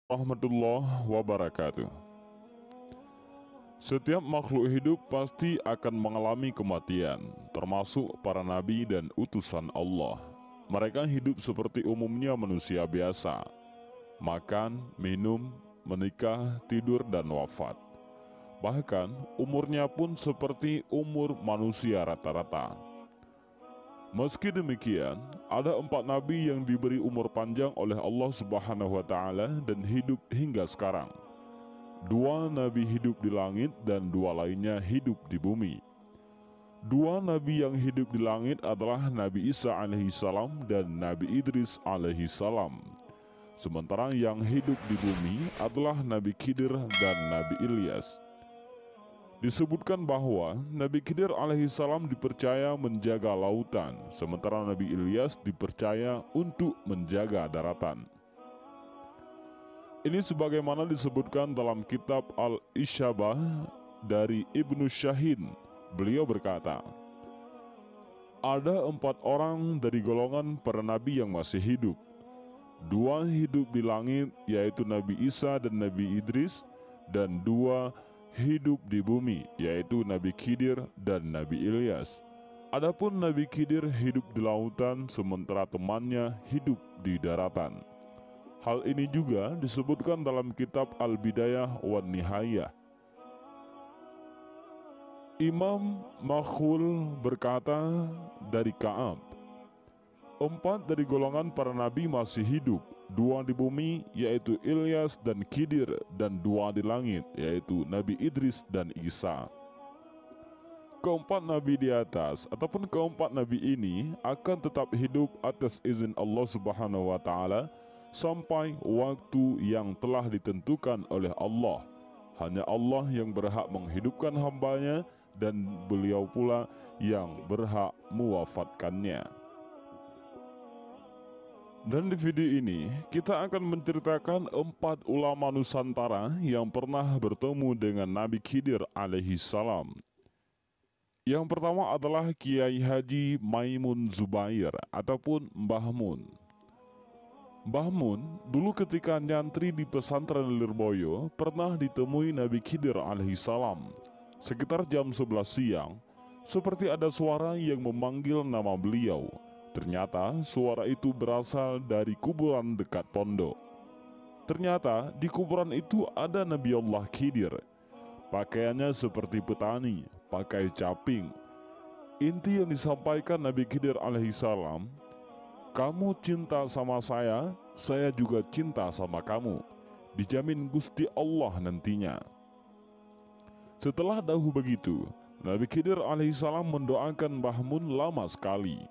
Warahmatullahi wabarakatuh. Setiap makhluk hidup pasti akan mengalami kematian, termasuk para nabi dan utusan Allah. Mereka hidup seperti umumnya manusia biasa, makan, minum, menikah, tidur, dan wafat. Bahkan umurnya pun seperti umur manusia rata-rata. Meski demikian, ada 4 nabi yang diberi umur panjang oleh Allah Subhanahu wa Ta'ala dan hidup hingga sekarang. 2 nabi hidup di langit dan 2 lainnya hidup di bumi. 2 nabi yang hidup di langit adalah Nabi Isa alaihissalam dan Nabi Idris alaihissalam. Sementara yang hidup di bumi adalah Nabi Khidir dan Nabi Ilyas. Disebutkan bahwa Nabi Khidir alaihissalam dipercaya menjaga lautan, sementara Nabi Ilyas dipercaya untuk menjaga daratan. Ini sebagaimana disebutkan dalam kitab Al-Isyabah dari Ibnu Syahin. Beliau berkata, ada 4 orang dari golongan para nabi yang masih hidup. 2 hidup di langit, yaitu Nabi Isa dan Nabi Idris, dan 2 hidup di bumi, yaitu Nabi Khidir dan Nabi Ilyas. Adapun Nabi Khidir hidup di lautan, sementara temannya hidup di daratan. Hal ini juga disebutkan dalam kitab Al-Bidayah wan Nihayah. Imam Makhul berkata dari Ka'ab, 4 dari golongan para nabi masih hidup, 2 di bumi yaitu Ilyas dan Khidir, dan 2 di langit yaitu Nabi Idris dan Isa. Keempat nabi di atas ataupun keempat nabi ini akan tetap hidup atas izin Allah Subhanahu wa Ta'ala sampai waktu yang telah ditentukan oleh Allah. Hanya Allah yang berhak menghidupkan hambanya, dan beliau pula yang berhak mewafatkannya. Dan di video ini kita akan menceritakan 4 ulama Nusantara yang pernah bertemu dengan Nabi Khidir alaihissalam. Yang pertama adalah Kiai Haji Maimun Zubair ataupun Mbah Mun. Mbah Mun dulu ketika nyantri di pesantren Lirboyo pernah ditemui Nabi Khidir alaihissalam. Sekitar jam 11 siang, seperti ada suara yang memanggil nama beliau. Ternyata suara itu berasal dari kuburan dekat pondok. Ternyata di kuburan itu ada Nabi Allah Khidir. Pakaiannya seperti petani, pakai caping. Inti yang disampaikan Nabi Khidir alaihissalam, kamu cinta sama saya juga cinta sama kamu. Dijamin Gusti Allah nantinya. Setelah dahulu begitu, Nabi Khidir alaihissalam mendoakan Mbah Mun lama sekali.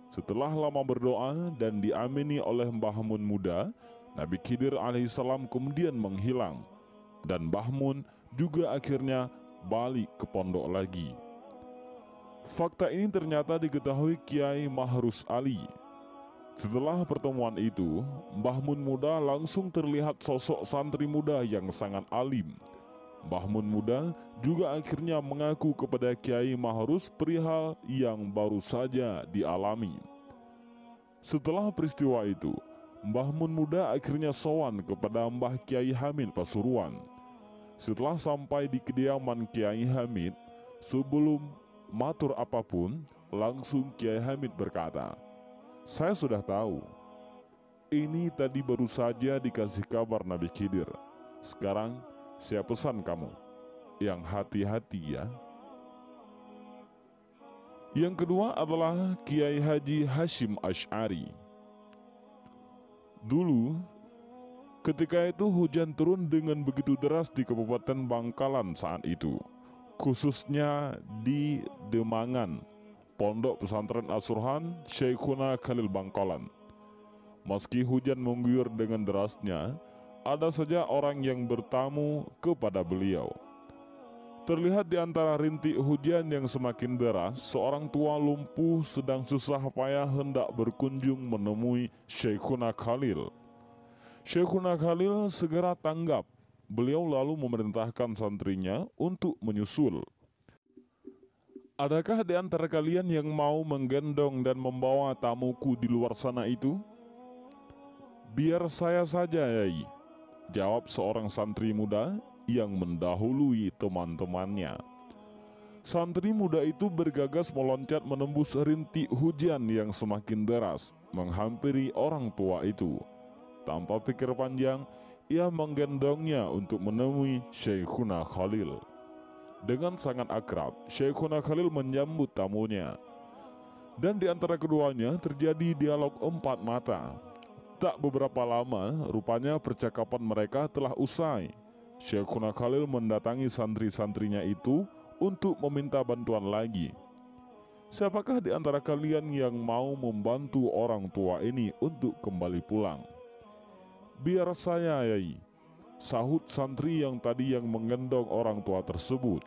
Setelah lama berdoa dan diamini oleh Mbah Mun muda, Nabi Khidir alaihissalam kemudian menghilang, dan Mbah Mun juga akhirnya balik ke pondok lagi. Fakta ini ternyata diketahui Kiai Mahrus Ali. Setelah pertemuan itu, Mbah Mun muda langsung terlihat sosok santri muda yang sangat alim. Mbah Mun muda juga akhirnya mengaku kepada Kiai Mahrus perihal yang baru saja dialami. Setelah peristiwa itu, Mbah Mun muda akhirnya sowan kepada Mbah Kiai Hamid Pasuruan. Setelah sampai di kediaman Kiai Hamid, sebelum matur apapun, langsung Kiai Hamid berkata, saya sudah tahu. Ini tadi baru saja dikasih kabar Nabi Khidir. Sekarang saya pesan kamu, yang hati-hati ya. Yang kedua adalah Kiai Haji Hashim Asy'ari. Dulu, ketika itu hujan turun dengan begitu deras di Kabupaten Bangkalan saat itu, khususnya di Demangan, Pondok Pesantren As-Surhan Syekhuna Khalil Bangkalan. Meski hujan mengguyur dengan derasnya, ada saja orang yang bertamu kepada beliau. Terlihat di antara rintik hujan yang semakin deras, seorang tua lumpuh sedang susah payah hendak berkunjung menemui Syekhuna Khalil. Syekhuna Khalil segera tanggap. Beliau lalu memerintahkan santrinya untuk menyusul. Adakah di antara kalian yang mau menggendong dan membawa tamuku di luar sana itu? Biar saya saja, Yai. jawab seorang santri muda yang mendahului teman-temannya. Santri muda itu bergegas meloncat menembus rintik hujan yang semakin deras, menghampiri orang tua itu. Tanpa pikir panjang, ia menggendongnya untuk menemui Syekhuna Khalil. Dengan sangat akrab, Syekhuna Khalil menyambut tamunya. Dan di antara keduanya terjadi dialog empat mata. Tak beberapa lama, rupanya percakapan mereka telah usai. Syekhuna Khalil mendatangi santri-santrinya itu untuk meminta bantuan lagi. Siapakah di antara kalian yang mau membantu orang tua ini untuk kembali pulang? Biar saya, Yai, sahut santri yang tadi yang menggendong orang tua tersebut.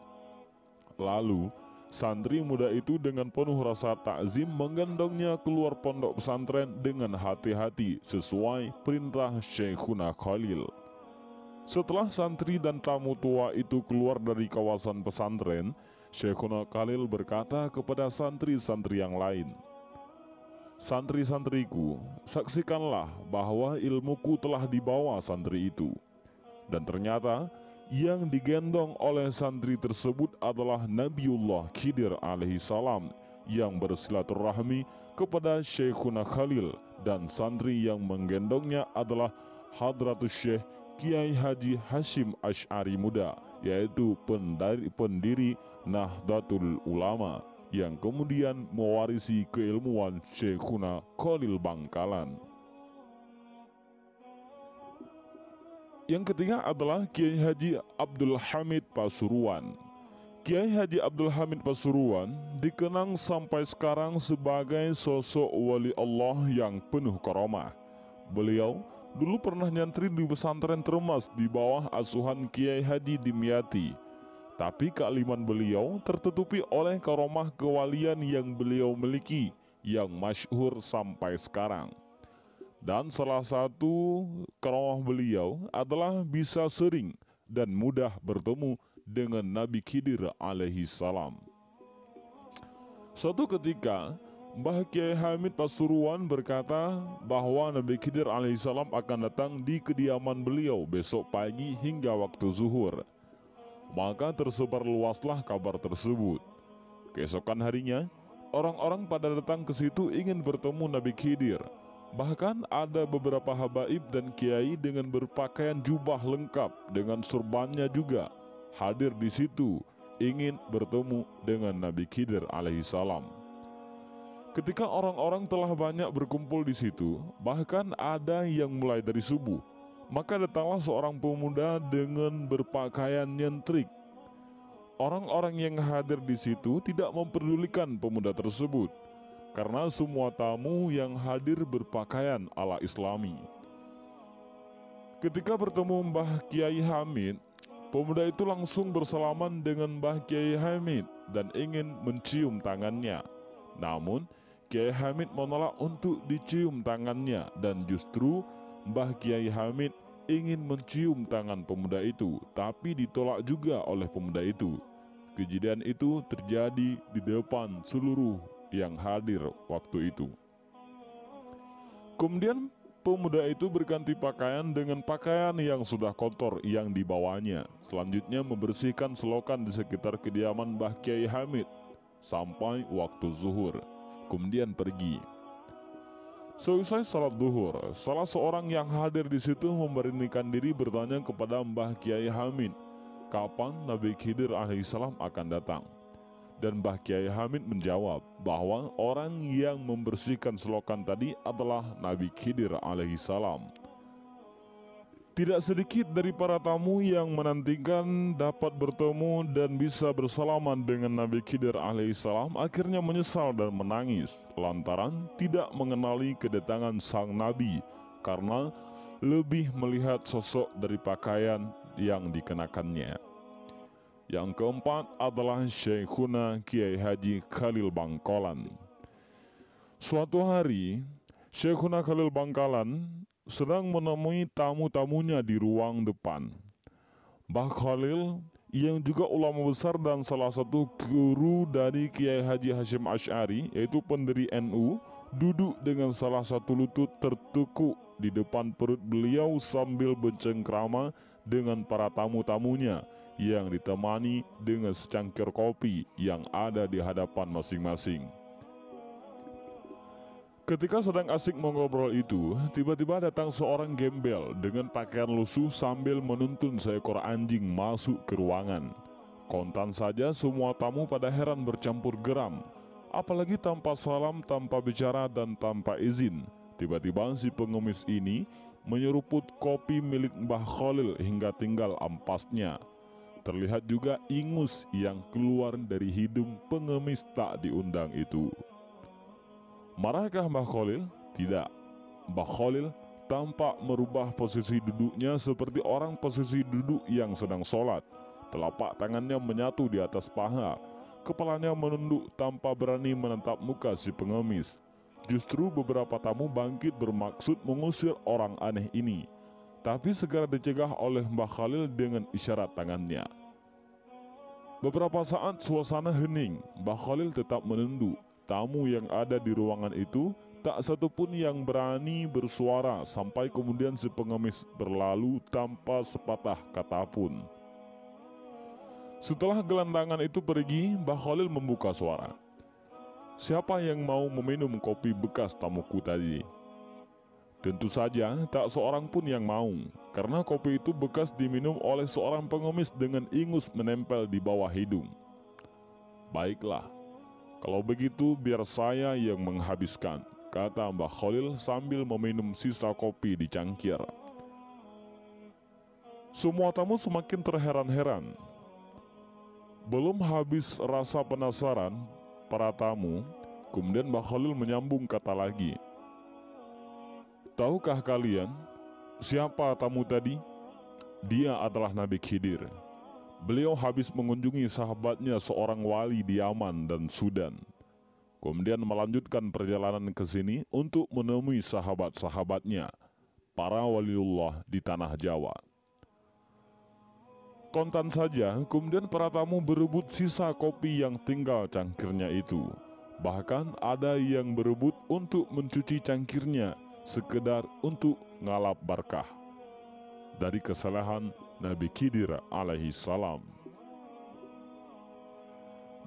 Lalu, santri muda itu dengan penuh rasa takzim menggendongnya keluar pondok pesantren dengan hati-hati sesuai perintah Syekhuna Khalil. Setelah santri dan tamu tua itu keluar dari kawasan pesantren, Syekhuna Khalil berkata kepada santri-santri yang lain, "Santri-santriku, saksikanlah bahwa ilmuku telah dibawa santri itu." Dan ternyata yang digendong oleh santri tersebut adalah Nabiullah Khidir alaihissalam yang bersilaturahmi kepada Syekhuna Khalil, dan santri yang menggendongnya adalah Hadratus Syekh Kiai Haji Hashim Asy'ari Muda, yaitu pendiri Nahdlatul Ulama yang kemudian mewarisi keilmuan Syekhuna Khalil Bangkalan. Yang ketiga adalah Kiai Haji Abdul Hamid Pasuruan. Kiai Haji Abdul Hamid Pasuruan dikenang sampai sekarang sebagai sosok wali Allah yang penuh karamah. Beliau dulu pernah nyantri di pesantren Termas di bawah asuhan Kiai Haji Dimyati. Tapi kealiman beliau tertutupi oleh karamah kewalian yang beliau miliki yang masyhur sampai sekarang. Dan salah satu karamah beliau adalah bisa sering dan mudah bertemu dengan Nabi Khidir alaihissalam. Suatu ketika, Mbah Kiai Hamid Pasuruan berkata bahwa Nabi Khidir alaihissalam akan datang di kediaman beliau besok pagi hingga waktu zuhur. Maka tersebar luaslah kabar tersebut. Keesokan harinya, orang-orang pada datang ke situ ingin bertemu Nabi Khidir. Bahkan ada beberapa habaib dan kiai dengan berpakaian jubah lengkap dengan surbannya juga hadir di situ ingin bertemu dengan Nabi Khidir alaihissalam. Ketika orang-orang telah banyak berkumpul di situ, bahkan ada yang mulai dari subuh, maka datanglah seorang pemuda dengan berpakaian nyentrik. Orang-orang yang hadir di situ tidak memperdulikan pemuda tersebut, karena semua tamu yang hadir berpakaian ala Islami. Ketika bertemu Mbah Kiai Hamid, pemuda itu langsung bersalaman dengan Mbah Kiai Hamid dan ingin mencium tangannya. Namun, Kiai Hamid menolak untuk dicium tangannya, dan justru Mbah Kiai Hamid ingin mencium tangan pemuda itu, tapi ditolak juga oleh pemuda itu. Kejadian itu terjadi di depan seluruh yang hadir waktu itu. Kemudian pemuda itu berganti pakaian dengan pakaian yang sudah kotor yang dibawanya. Selanjutnya membersihkan selokan di sekitar kediaman Mbah Kiai Hamid sampai waktu zuhur. Kemudian pergi. Seusai salat zuhur, salah seorang yang hadir di situ memberanikan diri bertanya kepada Mbah Kiai Hamid, kapan Nabi Khidir alaihissalam akan datang? Dan Mbah Kiai Hamid menjawab bahwa orang yang membersihkan selokan tadi adalah Nabi Khidir alaihissalam. Tidak sedikit dari para tamu yang menantikan dapat bertemu dan bisa bersalaman dengan Nabi Khidir alaihissalam akhirnya menyesal dan menangis lantaran tidak mengenali kedatangan sang Nabi karena lebih melihat sosok dari pakaian yang dikenakannya. Yang keempat adalah Syekhuna Kiai Haji Khalil Bangkalan. Suatu hari, Syekhuna Khalil Bangkalan sedang menemui tamu-tamunya di ruang depan. Mbah Khalil yang juga ulama besar dan salah satu guru dari Kiai Haji Hashim Asy'ari, yaitu pendiri NU, duduk dengan salah satu lutut tertukuk di depan perut beliau sambil bercengkrama dengan para tamu-tamunya yang ditemani dengan secangkir kopi yang ada di hadapan masing-masing. Ketika sedang asik mengobrol itu, tiba-tiba datang seorang gembel dengan pakaian lusuh sambil menuntun seekor anjing masuk ke ruangan. Kontan saja semua tamu pada heran bercampur geram, apalagi tanpa salam, tanpa bicara, dan tanpa izin. Tiba-tiba si pengemis ini menyeruput kopi milik Mbah Khalil hingga tinggal ampasnya. Terlihat juga ingus yang keluar dari hidung pengemis tak diundang itu. Marahkah Mbah Khalil? Tidak. Mbah Khalil tampak merubah posisi duduknya seperti orang posisi duduk yang sedang sholat. Telapak tangannya menyatu di atas paha. Kepalanya menunduk tanpa berani menatap muka si pengemis. Justru beberapa tamu bangkit bermaksud mengusir orang aneh ini, tapi segera dicegah oleh Mbah Khalil dengan isyarat tangannya. Beberapa saat suasana hening. Mbah Khalil tetap menunduk. Tamu yang ada di ruangan itu tak satupun yang berani bersuara sampai kemudian si pengemis berlalu tanpa sepatah kata pun. Setelah gelandangan itu pergi, Mbah Khalil membuka suara. Siapa yang mau meminum kopi bekas tamuku tadi? Tentu saja tak seorang pun yang mau, karena kopi itu bekas diminum oleh seorang pengemis dengan ingus menempel di bawah hidung. Baiklah, kalau begitu biar saya yang menghabiskan, kata Mbah Khalil sambil meminum sisa kopi di cangkir. Semua tamu semakin terheran-heran. Belum habis rasa penasaran para tamu, kemudian Mbah Khalil menyambung kata lagi. Tahukah kalian siapa tamu tadi? Dia adalah Nabi Khidir. Beliau habis mengunjungi sahabatnya seorang wali di Yaman dan Sudan. Kemudian melanjutkan perjalanan ke sini untuk menemui sahabat-sahabatnya, para waliullah di tanah Jawa. Kontan saja, kemudian para tamu berebut sisa kopi yang tinggal cangkirnya itu. Bahkan ada yang berebut untuk mencuci cangkirnya, sekedar untuk ngalap barkah dari kesalahan Nabi Khidir alaihi salam.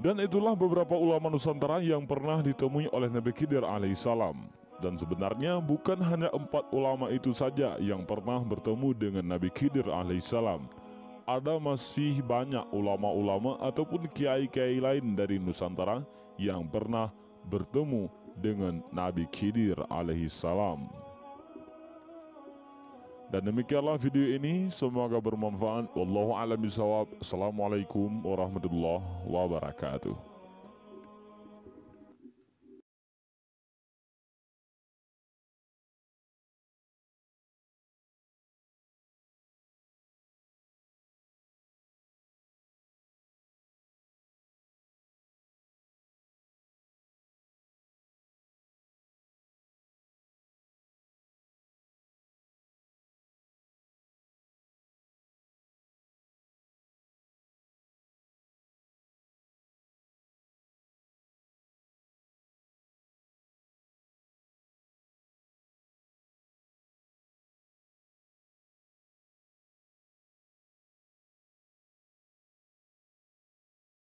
Dan itulah beberapa ulama Nusantara yang pernah ditemui oleh Nabi Khidir alaihi salam. Dan sebenarnya bukan hanya 4 ulama itu saja yang pernah bertemu dengan Nabi Khidir alaihi salam. Ada masih banyak ulama-ulama ataupun kiai-kiai lain dari Nusantara yang pernah bertemu dengan Nabi Khidir alaihi salam. Dan demikianlah video ini, semoga bermanfaat. Wallahu a'lam bishawab. Assalamualaikum warahmatullahi wabarakatuh.